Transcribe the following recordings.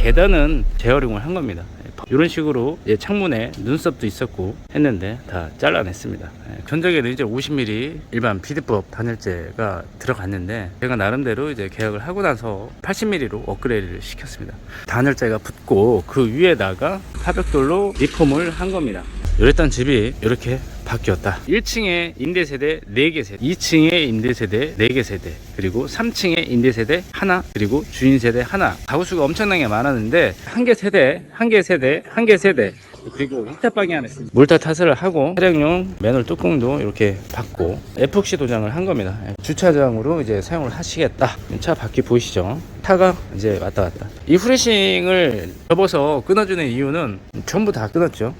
계단은 재활용을 한 겁니다. 이런 식으로 이제 창문에 눈썹도 있었고 했는데 다 잘라냈습니다. 견적에는 이제 50mm 일반 비드법 단열재가 들어갔는데 제가 나름대로 이제 계약을 하고 나서 80mm로 업그레이드를 시켰습니다. 단열재가 붙고 그 위에다가 파벽돌로 리폼을 한 겁니다. 이랬던 집이 이렇게 바뀌었다. 1층에 임대세대 4개 세대, 2층에 임대세대 4개 세대, 그리고 3층에 임대세대 하나, 그리고 주인세대 하나. 가구수가 엄청나게 많았는데 한 개 세대, 한 개 세대, 한 개 세대, 그리고 옥탑방이 하나 있습니다. 물타 타설을 하고 차량용 맨홀 뚜껑도 이렇게 받고 FOC 도장을 한 겁니다. 주차장으로 이제 사용을 하시겠다. 차 바퀴 보이시죠? 타가 이제 왔다 갔다. 이 후레싱을 접어서 끊어주는 이유는 전부 다 끊었죠.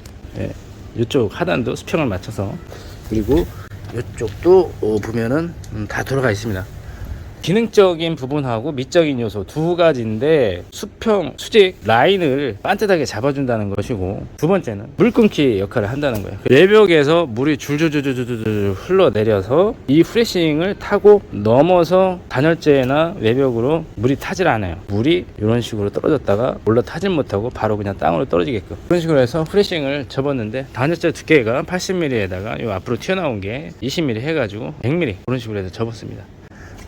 이쪽 하단도 수평을 맞춰서, 그리고 이쪽도 보면은 다 들어가 있습니다. 기능적인 부분하고 미적인 요소 두 가지인데 수평, 수직 라인을 반듯하게 잡아준다는 것이고, 두 번째는 물 끊기 역할을 한다는 거예요. 외벽에서 물이 줄줄줄줄줄 흘러내려서 이 프레싱을 타고 넘어서 단열재나 외벽으로 물이 타질 않아요. 물이 이런 식으로 떨어졌다가 올라타질 못하고 바로 그냥 땅으로 떨어지게끔 그런 식으로 해서 프레싱을 접었는데, 단열재 두께가 80mm에다가 이 앞으로 튀어나온 게 20mm 해가지고 100mm 그런 식으로 해서 접었습니다.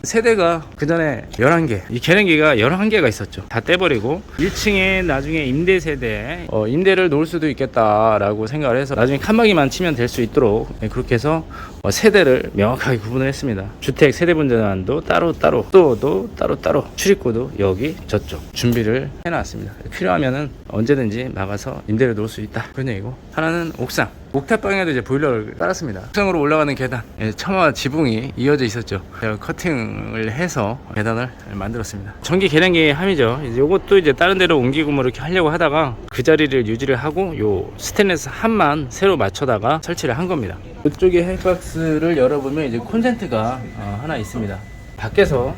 세대가 그 전에 11개, 이 계량기가 11개가 있었죠. 다 떼버리고 1층에 나중에 임대 세대, 임대를 놓을 수도 있겠다라고 생각을 해서 나중에 칸막이만 치면 될 수 있도록 그렇게 해서 세대를 명확하게 구분을 했습니다. 주택 세대 분전환도 따로따로, 또도 따로따로, 출입구도 여기 저쪽 준비를 해놨습니다. 필요하면은 언제든지 막아서 임대를 놓을 수 있다, 그런 얘기고. 하나는 옥상, 옥탑방에도 이제 보일러를 깔았습니다. 옥상으로 올라가는 계단, 처마 지붕이 이어져 있었죠. 제가 커팅을 해서 계단을 만들었습니다. 전기 계량기 함이죠. 이제 요것도 이제 다른 데로 옮기고 뭐 이렇게 하려고 하다가 그 자리를 유지를 하고 요 스테인리스 함만 새로 맞춰다가 설치를 한 겁니다. 이쪽에 헬박스를 열어보면 이제 콘센트가 하나 있습니다. 밖에서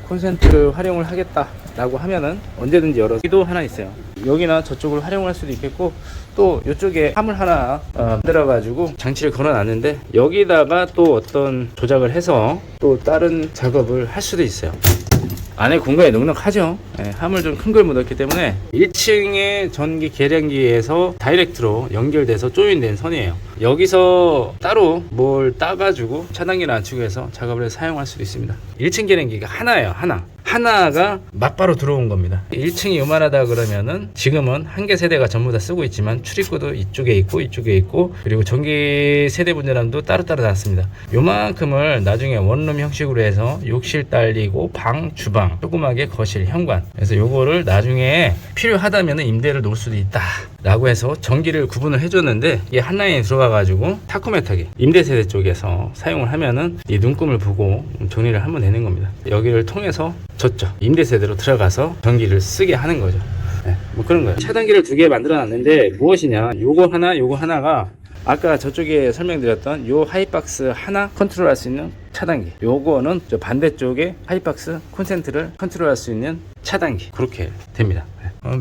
콘센트를 활용을 하겠다라고 하면은 언제든지 열어서, 여기도 하나 있어요. 여기나 저쪽을 활용할 수도 있겠고, 또 이쪽에 함을 하나 만들어 가지고 장치를 걸어 놨는데 여기다가 또 어떤 조작을 해서 또 다른 작업을 할 수도 있어요. 안에 공간이 넉넉하죠. 함을 좀 큰 걸 묻었기 때문에 1층의 전기 계량기에서 다이렉트로 연결돼서 조인된 선이에요. 여기서 따로 뭘 따가지고 차단기를 안치고 해서 작업을 해서 사용할 수도 있습니다. 1층 계량기가 하나예요. 하나가 맞바로 들어온 겁니다. 1층이 요만하다 그러면은 지금은 한 개 세대가 전부 다 쓰고 있지만 출입구도 이쪽에 있고 이쪽에 있고, 그리고 전기 세대 분전함도 따로따로 놨습니다. 요만큼을 나중에 원룸 형식으로 해서 욕실 딸리고 방, 주방, 조그맣게 거실, 현관, 그래서 요거를 나중에 필요하다면 임대를 놓을 수도 있다 라고 해서 전기를 구분을 해줬는데, 이게 한 라인에 들어가 가지고 타코메타게 임대 세대 쪽에서 사용을 하면은 이 눈금을 보고 정리를 하면 되는 겁니다. 여기를 통해서 저쪽 임대 세대로 들어가서 전기를 쓰게 하는 거죠. 뭐 그런 거예요. 차단기를 2개 만들어 놨는데 무엇이냐, 요거 하나가 아까 저쪽에 설명드렸던 요 하이박스 하나 컨트롤할 수 있는 차단기, 요거는 저 반대쪽에 하이박스 콘센트를 컨트롤할 수 있는 차단기, 그렇게 됩니다.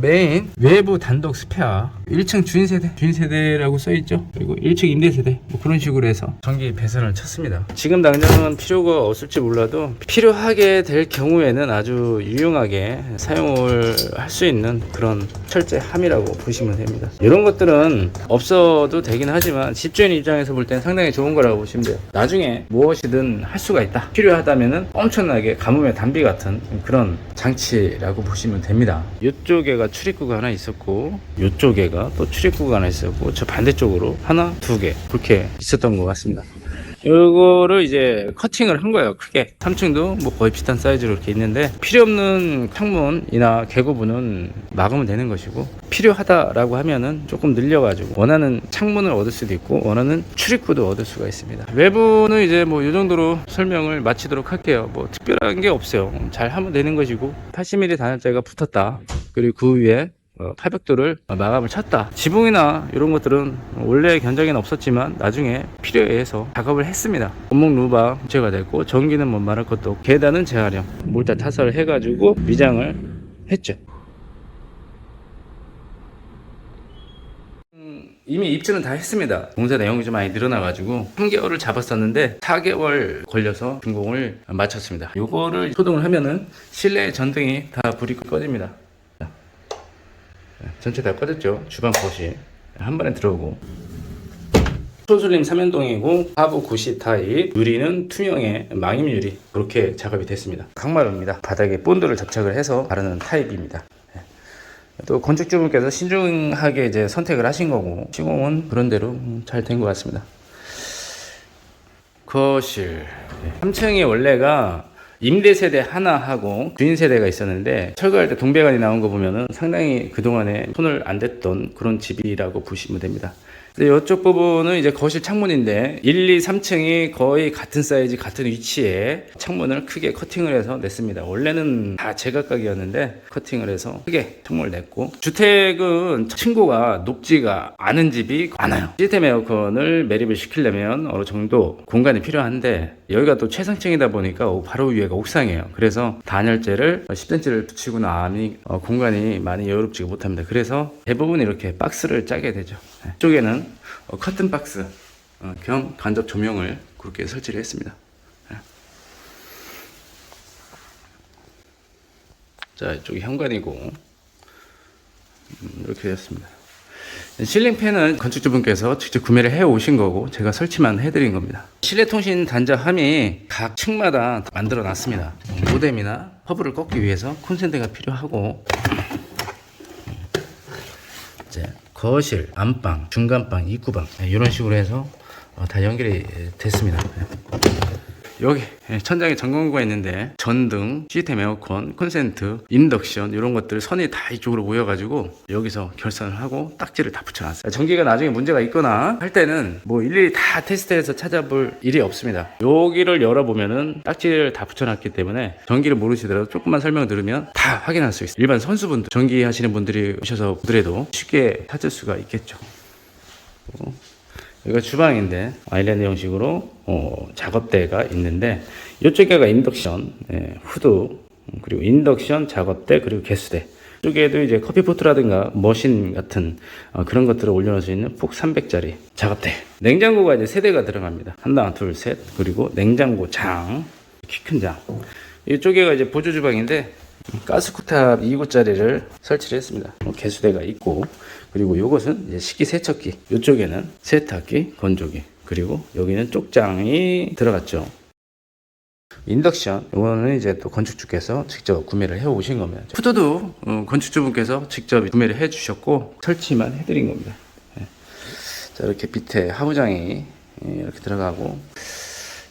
메인 외부 단독 스페어, 1층 주인세대라고 써있죠. 그리고 1층 임대세대, 뭐 그런 식으로 해서 전기 배선을 쳤습니다. 지금 당장은 필요가 없을지 몰라도 필요하게 될 경우에는 아주 유용하게 사용을 할 수 있는 그런 철제함이라고 보시면 됩니다. 이런 것들은 없어도 되긴 하지만 집주인 입장에서 볼 때는 상당히 좋은 거라고 보시면 돼요. 나중에 무엇이든 할 수가 있다, 필요하다면은 엄청나게 가뭄의 단비 같은 그런 장치라고 보시면 됩니다. 이쪽에가 출입구가 하나 있었고, 이쪽에가 또 출입구가 하나 있었고, 저 반대쪽으로 하나, 2개 그렇게 있었던 것 같습니다. 이거를 이제 커팅을 한 거예요. 크게 3층도 뭐 거의 비슷한 사이즈로 이렇게 있는데, 필요 없는 창문이나 개구부는 막으면 되는 것이고, 필요하다라고 하면은 조금 늘려가지고 원하는 창문을 얻을 수도 있고 원하는 출입구도 얻을 수가 있습니다. 외부는 이제 뭐 이 정도로 설명을 마치도록 할게요. 뭐 특별한 게 없어요. 잘 하면 되는 것이고, 80mm 단열재가 붙었다, 그리고 그 위에 파벽돌을 마감을 쳤다. 지붕이나 이런 것들은 원래 견적에는 없었지만 나중에 필요에 의해서 작업을 했습니다. 원목 루바 교체가 됐고, 전기는 뭐 말할 것도 없고, 계단은 재활용, 몰타 타설을 해가지고 미장을 했죠. 이미 입주는 다 했습니다. 공사 내용이 좀 많이 늘어나가지고 3개월을 잡았었는데 4개월 걸려서 준공을 마쳤습니다. 요거를 소등을 하면은 실내 전등이 다 불이 꺼집니다. 전체 다 꺼졌죠. 주방 거실 한 번에 들어오고, 소슬림 3연동이고 하부 90 타입, 유리는 투명의 망임 유리, 그렇게 작업이 됐습니다. 강마루입니다. 바닥에 본드를 접착을 해서 바르는 타입입니다. 또 건축주분께서 신중하게 이제 선택을 하신 거고, 시공은 그런대로 잘 된 것 같습니다. 거실 3층이 원래가 임대 세대 하나 하고 주인 세대가 있었는데, 철거할 때 동배관이 나온 거 보면은 상당히 그동안에 손을 안 댔던 그런 집이라고 보시면 됩니다. 이쪽 부분은 이제 거실 창문인데 1, 2, 3층이 거의 같은 사이즈, 같은 위치에 창문을 크게 커팅을 해서 냈습니다. 원래는 다 제각각이었는데 커팅을 해서 크게 창문을 냈고, 주택은 층고가 높지가 않은 집이 많아요. 시스템 에어컨을 매립을 시키려면 어느 정도 공간이 필요한데, 여기가 또 최상층이다 보니까 바로 위에가 옥상이에요. 그래서 단열재를 10cm를 붙이고 나니 공간이 많이 여유롭지가 못합니다. 그래서 대부분 이렇게 박스를 짜게 되죠. 이쪽에는 커튼 박스 겸 간접 조명을 그렇게 설치를 했습니다. 자, 이쪽이 현관이고 이렇게 되었습니다. 실링팬은 건축주분께서 직접 구매를 해 오신 거고, 제가 설치만 해드린 겁니다. 실내통신 단자함이 각 층마다 만들어 놨습니다. 모뎀이나 허브를 꺾기 위해서 콘센트가 필요하고, 이제 거실, 안방, 중간방, 입구방 이런 식으로 해서 다 연결이 됐습니다. 여기 천장에 전광구가 있는데, 전등, 시스템 에어컨, 콘센트, 인덕션 이런 것들 선이 다 이쪽으로 모여가지고 여기서 결선을 하고 딱지를 다 붙여놨어요. 전기가 나중에 문제가 있거나 할 때는 뭐 일일이 다 테스트해서 찾아볼 일이 없습니다. 여기를 열어보면은 딱지를 다 붙여놨기 때문에 전기를 모르시더라도 조금만 설명 들으면 다 확인할 수 있어요. 일반 선수분들, 전기 하시는 분들이 오셔서 보더라도 쉽게 찾을 수가 있겠죠. 여기가 주방인데 아일랜드 형식으로 작업대가 있는데, 이쪽에가 인덕션, 후드, 그리고 인덕션 작업대, 그리고 개수대. 이쪽에도 이제 커피포트라든가 머신 같은 그런 것들을 올려놓을 수 있는 폭 300짜리 작업대. 냉장고가 이제 3대가 들어갑니다. 하나, 둘, 셋. 그리고 냉장고 장, 키 큰 장. 이쪽에가 이제 보조 주방인데, 가스쿠탑 2구짜리를 설치를 했습니다. 개수대가 있고, 그리고 이것은 이제 식기 세척기, 이쪽에는 세탁기, 건조기, 그리고 여기는 쪽장이 들어갔죠. 인덕션, 이거는 이제 또 건축주께서 직접 구매를 해 오신 겁니다. 후드도 건축주분께서 직접 구매를 해 주셨고 설치만 해드린 겁니다. 자, 이렇게 밑에 하부장이 이렇게 들어가고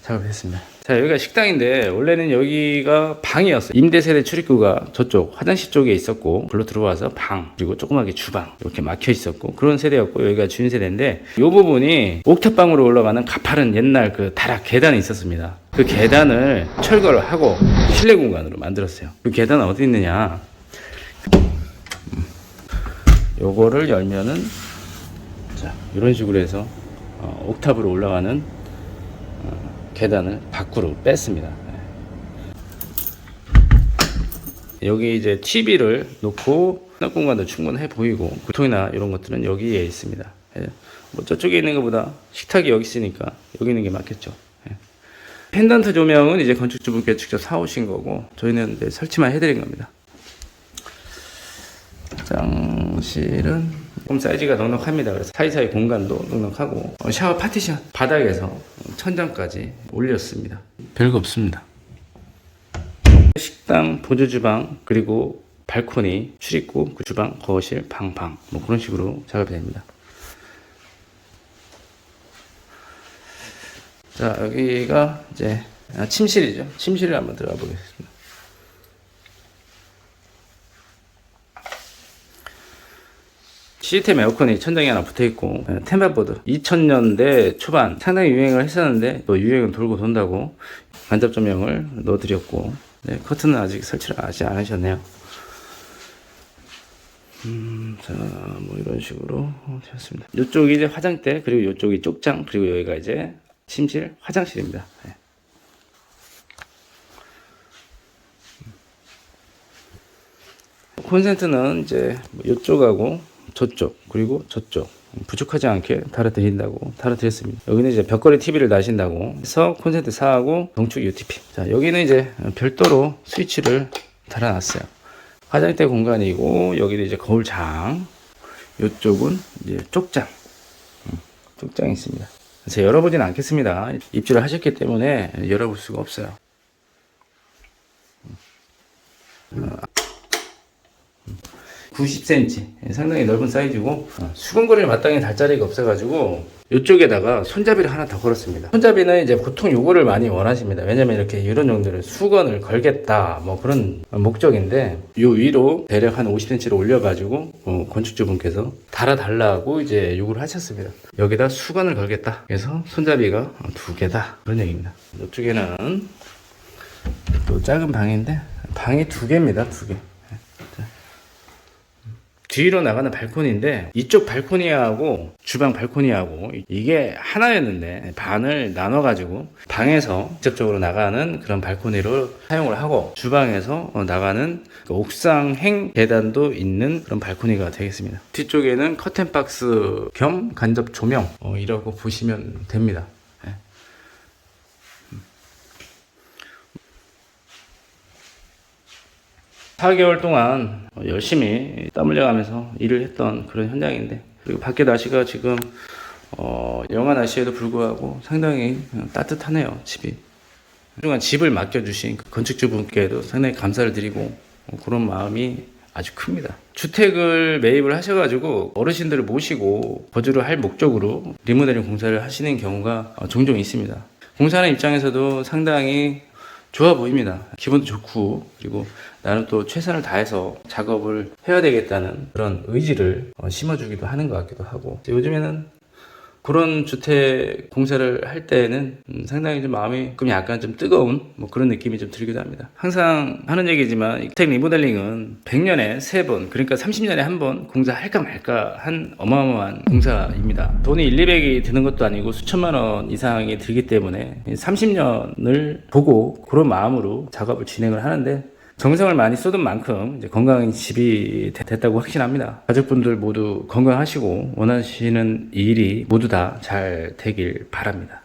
작업을 했습니다. 자, 여기가 식당인데, 원래는 여기가 방이었어요. 임대세대 출입구가 저쪽 화장실 쪽에 있었고, 불로 들어와서 방, 그리고 조그맣게 주방 이렇게 막혀 있었고, 그런 세대였고, 여기가 주인 세대인데, 이 부분이 옥탑방으로 올라가는 가파른 옛날 그 다락 계단이 있었습니다. 그 계단을 철거를 하고 실내 공간으로 만들었어요. 그 계단은 어디 있느냐, 요거를 열면은, 자, 이런 식으로 해서 옥탑으로 올라가는 계단을 밖으로 뺐습니다. 여기 이제 TV를 놓고 수납 공간도 충분해 보이고, 교통이나 이런 것들은 여기에 있습니다. 뭐 저쪽에 있는 것보다 식탁이 여기 있으니까 여기 있는 게 맞겠죠. 펜던트 조명은 이제 건축주분께 직접 사오신 거고, 저희는 이제 설치만 해드린 겁니다. 화장실은 조금 사이즈가 넉넉합니다. 그래서 사이사이 공간도 넉넉하고, 샤워 파티션 바닥에서 천장까지 올렸습니다. 별거 없습니다. 식당, 보조주방, 그리고 발코니, 출입구, 주방, 거실, 방 뭐 그런 식으로 작업이 됩니다. 자, 여기가 이제 침실이죠. 침실을 한번 들어가 보겠습니다. 시스템 에어컨이 천장에 하나 붙어있고, 템바보드 2000년대 초반 상당히 유행을 했었는데, 또 유행은 돌고 돈다고 간접 조명을 넣어드렸고, 커튼은 아직 설치를 하지 않으셨네요. 자, 뭐 이런 식으로 되었습니다. 이쪽이 이제 화장대, 그리고 이쪽이 쪽장, 그리고 여기가 이제 침실, 화장실입니다. 콘센트는 이제 이쪽하고 저쪽, 그리고 저쪽 부족하지 않게 달아드린다고 달아드렸습니다. 여기는 이제 벽걸이 TV를 다신다고 해서 콘센트 4하고 동축 UTP. 자, 여기는 이제 별도로 스위치를 달아놨어요. 화장대 공간이고, 여기는 이제 거울장, 이쪽은 이제 쪽장, 쪽장이 있습니다. 제가 열어보진 않겠습니다. 입주를 하셨기 때문에 열어볼 수가 없어요. 90cm, 상당히 넓은 사이즈고, 수건거리를 마땅히 달 자리가 없어가지고 이쪽에다가 손잡이를 하나 더 걸었습니다. 손잡이는 이제 보통 요거를 많이 원하십니다. 왜냐면 이렇게 이런 정도를 수건을 걸겠다 뭐 그런 목적인데, 요 위로 대략 한 50cm를 올려가지고 건축주분께서 달아달라고 이제 요구를 하셨습니다. 여기다 수건을 걸겠다, 그래서 손잡이가 2개다, 그런 얘기입니다. 이쪽에는 또 작은 방인데, 방이 2개입니다. 2개. 뒤로 나가는 발코니인데, 이쪽 발코니하고 주방 발코니하고 이게 하나였는데 반을 나눠 가지고 방에서 직접적으로 나가는 그런 발코니로 사용을 하고, 주방에서 나가는 옥상행 계단도 있는 그런 발코니가 되겠습니다. 뒤쪽에는 커튼박스 겸 간접 조명 이라고 보시면 됩니다. 4개월 동안 열심히 땀 흘려가면서 일을 했던 그런 현장인데, 그리고 밖에 날씨가 지금 영하 날씨에도 불구하고 상당히 따뜻하네요. 집이. 그동안 집을 맡겨주신 그 건축주분께도 상당히 감사를 드리고, 그런 마음이 아주 큽니다. 주택을 매입을 하셔가지고 어르신들을 모시고 거주를 할 목적으로 리모델링 공사를 하시는 경우가 종종 있습니다. 공사하는 입장에서도 상당히 좋아 보입니다. 기분도 좋고, 그리고 나는 또 최선을 다해서 작업을 해야 되겠다는 그런 의지를 심어주기도 하는 것 같기도 하고, 요즘에는 그런 주택 공사를 할 때는 상당히 좀 마음이 약간 좀 뜨거운 뭐 그런 느낌이 좀 들기도 합니다. 항상 하는 얘기지만 주택 리모델링은 100년에 3번, 그러니까 30년에 한 번 공사할까 말까 한 어마어마한 공사입니다. 돈이 1, 200이 드는 것도 아니고 수천만 원 이상이 들기 때문에 30년을 보고 그런 마음으로 작업을 진행을 하는데, 정성을 많이 쏟은 만큼 이제 건강한 집이 됐다고 확신합니다. 가족분들 모두 건강하시고 원하시는 일이 모두 다 잘 되길 바랍니다.